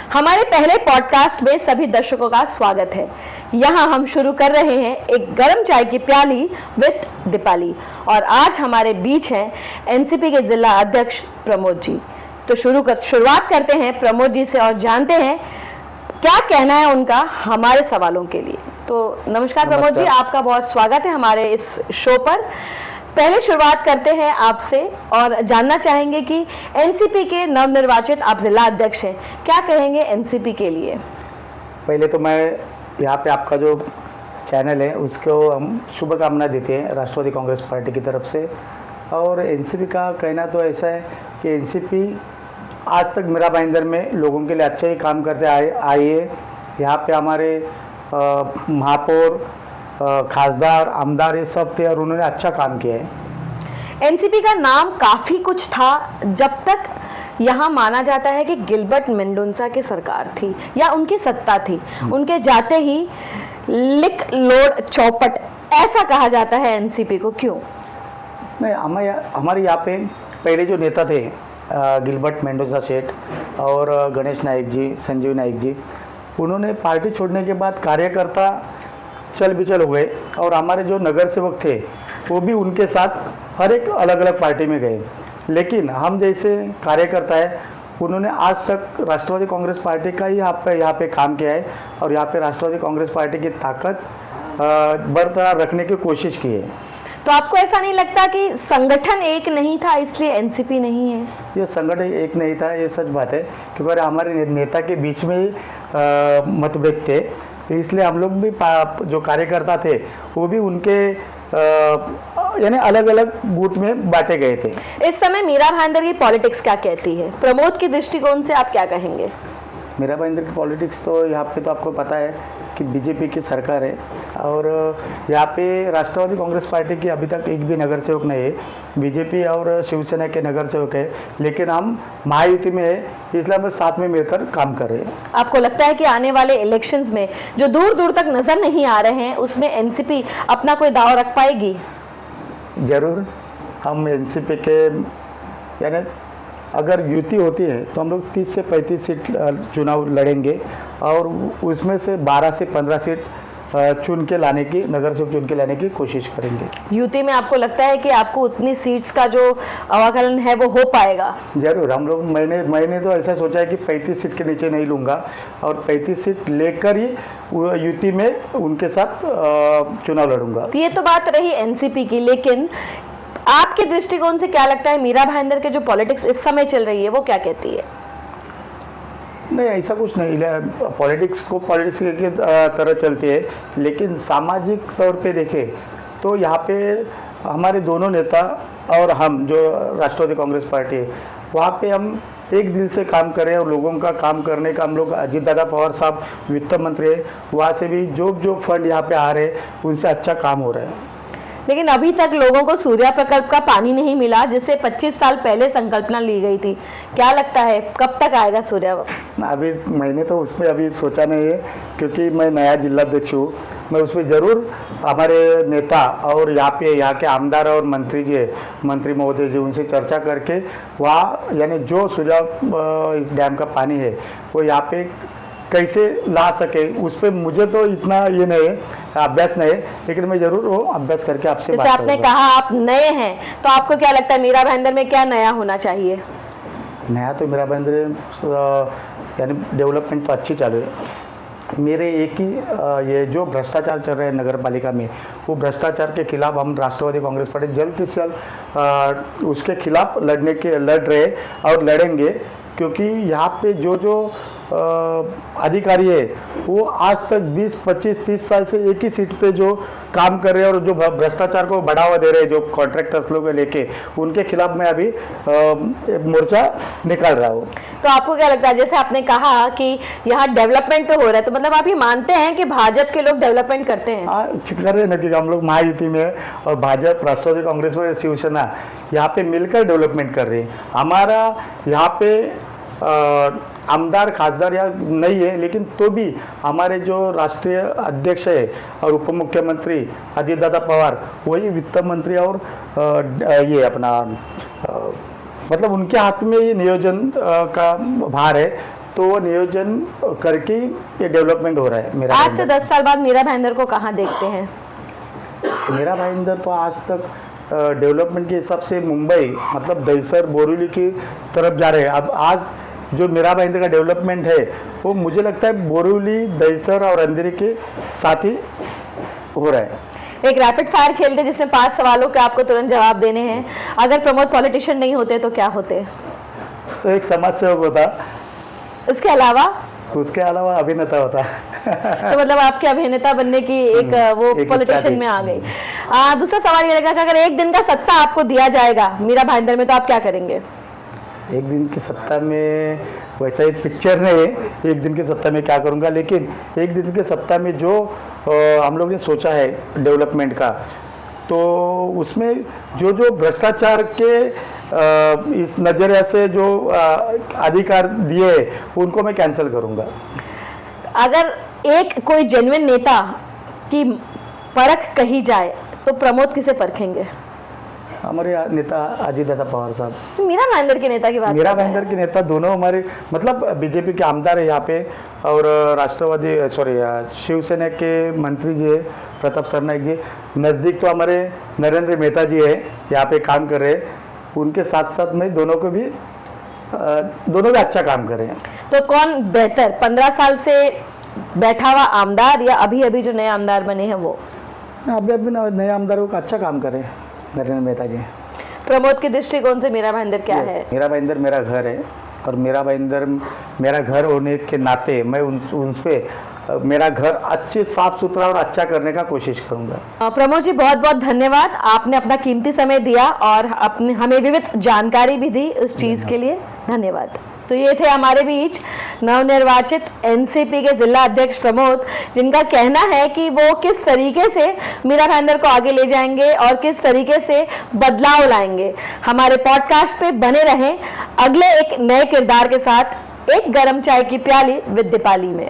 हमारे पहले पॉडकास्ट में सभी दर्शकों का स्वागत है। यहाँ हम शुरू कर रहे हैं एक गर्म चाय की प्याली विद दीपाली और आज हमारे बीच हैं एनसीपी के जिला अध्यक्ष प्रमोद जी। तो शुरुआत करते हैं प्रमोद जी से और जानते हैं क्या कहना है उनका हमारे सवालों के लिए। तो नमस्कार प्रमोद जी, आपका बहुत स्वागत है हमारे इस शो पर। पहले शुरुआत करते हैं आपसे और जानना चाहेंगे कि एनसीपी के नवनिर्वाचित आप जिला अध्यक्ष हैं, क्या कहेंगे एनसीपी के लिए? पहले तो मैं यहाँ पे आपका जो चैनल है उसको हम शुभकामना देते हैं राष्ट्रवादी कांग्रेस पार्टी की तरफ से। और एनसीपी का कहना तो ऐसा है कि एनसीपी आज तक मीरा भाईंदर में लोगों के लिए अच्छा ही काम करते आई है। यहाँ पे हमारे महापौर, खासदार, आमदार ये सब थे और उन्होंने अच्छा काम किया है। एनसीपी का नाम काफी कुछ था जब तक यहाँ माना जाता है कि गिलबर्ट मेंडोजा की सरकार थी या उनकी सत्ता थी। उनके जाते ही लिक लोड चौपट ऐसा कहा जाता है एनसीपी को, क्यों? नहीं, हमारे यहाँ पे पहले जो नेता थे गिलबर्ट मेंडोजा सेठ और गणेश नाइक जी, संजीव नाइक जी, उन्होंने पार्टी छोड़ने के बाद कार्यकर्ता चल बिचल हो गए और हमारे जो नगर सेवक थे वो भी उनके साथ हर एक अलग अलग पार्टी में गए। लेकिन हम जैसे कार्यकर्ता है उन्होंने आज तक राष्ट्रवादी कांग्रेस पार्टी का ही यहाँ पे काम किया है और यहाँ पे राष्ट्रवादी कांग्रेस पार्टी की ताकत बरकरार रखने की कोशिश की है। तो आपको ऐसा नहीं लगता कि संगठन एक नहीं था इसलिए एनसीपी नहीं है? ये संगठन एक नहीं था, ये सच बात है, क्योंकि हमारे नेता के बीच में ही मतभेद थे, तो इसलिए हम लोग भी जो कार्यकर्ता थे वो भी उनके यानी अलग अलग गुट में बांटे गए थे। इस समय मीरा भाईंदर की पॉलिटिक्स क्या कहती है? प्रमोद के दृष्टिकोण से आप क्या कहेंगे? मीरा भाईंदर की पॉलिटिक्स तो यहाँ पे तो आपको पता है कि बीजेपी की सरकार है और यहाँ पे राष्ट्रवादी कांग्रेस पार्टी की अभी तक एक भी नगर सेवक नहीं है। बीजेपी और शिवसेना के नगर सेवक है, लेकिन हम महायुति में है इसलिए हम साथ में मिलकर काम कर रहे हैं। आपको लगता है कि आने वाले इलेक्शंस में जो दूर दूर तक नजर नहीं आ रहे हैं उसमें एनसीपी अपना कोई दाव रख पाएगी? जरूर, हम एनसीपी के यानी अगर युति होती है तो हम लोग 30 से 35 सीट चुनाव लड़ेंगे और उसमें से 12 से 15 सीट चुन के लाने की, नगर सेवक चुन के लाने की कोशिश करेंगे। युति में आपको लगता है कि आपको उतनी सीट्स का जो आवाकलन है वो हो पाएगा? जरूर, हम लोग मैंने तो ऐसा सोचा है कि 35 सीट के नीचे नहीं लूँगा और 35 सीट लेकर ही युति में उनके साथ चुनाव लड़ूंगा। ये तो बात रही एनसीपी की, लेकिन आपके दृष्टिकोण से क्या लगता है मीरा भाईंदर के जो पॉलिटिक्स इस समय चल रही है वो क्या कहती है? नहीं, ऐसा कुछ नहीं, पॉलिटिक्स को पॉलिटिक्स की तरह चलती है, लेकिन सामाजिक तौर पे देखें तो यहाँ पे हमारे दोनों नेता और हम जो राष्ट्रवादी कांग्रेस पार्टी है वहाँ पे हम एक दिल से काम कर रहे हैं और लोगों का काम करने का हम लोग, अजीत दादा पवार साहब वित्त मंत्री है, वहाँ से भी जो फंड यहाँ पे आ रहे हैं उनसे अच्छा काम हो रहा है। लेकिन अभी तक लोगों को सूर्या प्रकल्प का पानी नहीं मिला जिससे 25 साल पहले संकल्पना ली गई थी। क्या लगता है कब तक आएगा सूर्या? अभी मैंने तो उसमें अभी सोचा नहीं है क्योंकि मैं नया जिलाध्यक्ष हूँ। मैं उसमें ज़रूर हमारे नेता और यहाँ के आमदार और मंत्री महोदय जी उनसे चर्चा करके वहाँ यानी जो सूर्या इस डैम का पानी है वो यहाँ पे कैसे ला सके उस पर मुझे तो इतना ये नहीं है, अभ्यास नहीं है, लेकिन मैं जरूर वो अभ्यास करके आपसे बात करूंगा। आपने कहा आप नए हैं तो आपको क्या लगता है मीरा भाईंदर में क्या नया होना चाहिए? नया तो मीरा भाईंदर यानी डेवलपमेंट तो अच्छी चालू है। मेरे एक ही ये जो भ्रष्टाचार चल रहा है नगर पालिका में, वो भ्रष्टाचार के खिलाफ हम राष्ट्रवादी कांग्रेस पार्टी जल्द से जल्द उसके खिलाफ लड़ रहे और लड़ेंगे, क्योंकि यहाँ पे जो अधिकारी है वो आज तक 20, 25, 30 साल से एक ही सीट पे जो काम कर रहे हैं और जो भ्रष्टाचार को बढ़ावा दे रहे हैं, जो कॉन्ट्रैक्टर्स लोग लेके, उनके खिलाफ मैं अभी मोर्चा निकाल रहा हूँ। तो आपको क्या लगता है, जैसे आपने कहा कि यहाँ डेवलपमेंट तो हो रहा है, तो मतलब आप ये मानते हैं कि भाजपा के लोग डेवलपमेंट करते हैं? हाँ, कर रहे हैं ना, क्योंकि हम लोग महायुति में और भाजपा, राष्ट्रवादी कांग्रेस और शिवसेना यहाँ पे मिलकर डेवलपमेंट कर रहे हैं। हमारा यहाँ पे आमदार खासदार या नहीं है, लेकिन तो भी हमारे जो राष्ट्रीय अध्यक्ष है और उप मुख्यमंत्री अजीत दादा पवार, वही वित्त मंत्री और ये अपना मतलब उनके हाथ में ये नियोजन का भार है, तो वो नियोजन करके ये डेवलपमेंट हो रहा है। मेरा आज से 10 साल बाद मीरा भाईंदर को कहाँ देखते हैं? मेरा भाईंदर तो आज तक डेवलपमेंट के हिसाब से मुंबई मतलब दहिसर बोरीवली की तरफ जा रहे हैं। अब आज जो मेरा भाईंदर का डेवलपमेंट है वो मुझे लगता है बोरीवली, दहिसर और अंधेरी के साथ ही हो रहा है। एक रैपिड फायर खेलते जिसमें 5 सवालों के आपको तुरंत जवाब देने हैं। अगर प्रमोद पॉलिटिशियन नहीं होते तो क्या होते? तो एक समाज सेवक होता। उसके अलावा अभिनेता होता। तो मतलब आपके अभिनेता बनने की एक वो पॉलिटिशियन में आ गई। दूसरा सवाल ये रहेगा कि अगर एक दिन का सत्ता आपको दिया जाएगा मीरा भाईंदर में तो आप क्या करेंगे? एक दिन की सत्ता में वैसा एक पिक्चर नहीं है, एक दिन की सत्ता में क्या करूँगा, लेकिन एक दिन की सत्ता में जो हम लोग ने सोचा है डेवलपमेंट का, तो उसमें जो जो भ्रष्टाचार के इस नज़रिया से जो अधिकार दिए उनको मैं कैंसिल करूँगा। अगर एक कोई जेन्युइन नेता की परख कही जाए तो प्रमोद किसे परखेंगे? हमारे नेता अजीत दादा पवार साहब। मीरा भाईंदर के नेता की बात? मीरा भाईंदर के नेता दोनों हमारे मतलब बीजेपी के आमदार है यहाँ पे, और राष्ट्रवादी शिवसेना के मंत्री जी है प्रताप सरनाईक जी, नज़दीक तो हमारे नरेंद्र मेहता जी है यहाँ पे काम कर रहे हैं। उनके साथ साथ में दोनों भी अच्छा काम कर रहे हैं। तो कौन बेहतर, 15 साल से बैठा हुआ आमदार या अभी अभी जो नए आमदार बने हैं वो? अभी नए आमदारों का अच्छा काम कर रहे हैं नरेंद्र मेहता जी। प्रमोद के दृष्टिकोण से मीरा भाईंदर क्या है? मीरा भाईंदर मेरा घर है, और मीरा भाईंदर मेरा घर होने के नाते मैं उनसे मेरा घर अच्छे साफ सुथरा और अच्छा करने का कोशिश करूंगा। प्रमोद जी बहुत बहुत धन्यवाद, आपने अपना कीमती समय दिया और अपने हमें विविध जानकारी भी दी, उस चीज़ के लिए धन्यवाद। तो ये थे हमारे बीच नवनिर्वाचित एनसीपी के जिला अध्यक्ष प्रमोद, जिनका कहना है कि वो किस तरीके से मीरा भाईंदर को आगे ले जाएंगे और किस तरीके से बदलाव लाएंगे। हमारे पॉडकास्ट पे बने रहें अगले एक नए किरदार के साथ, एक गरम चाय की प्याली विद दीपाली में।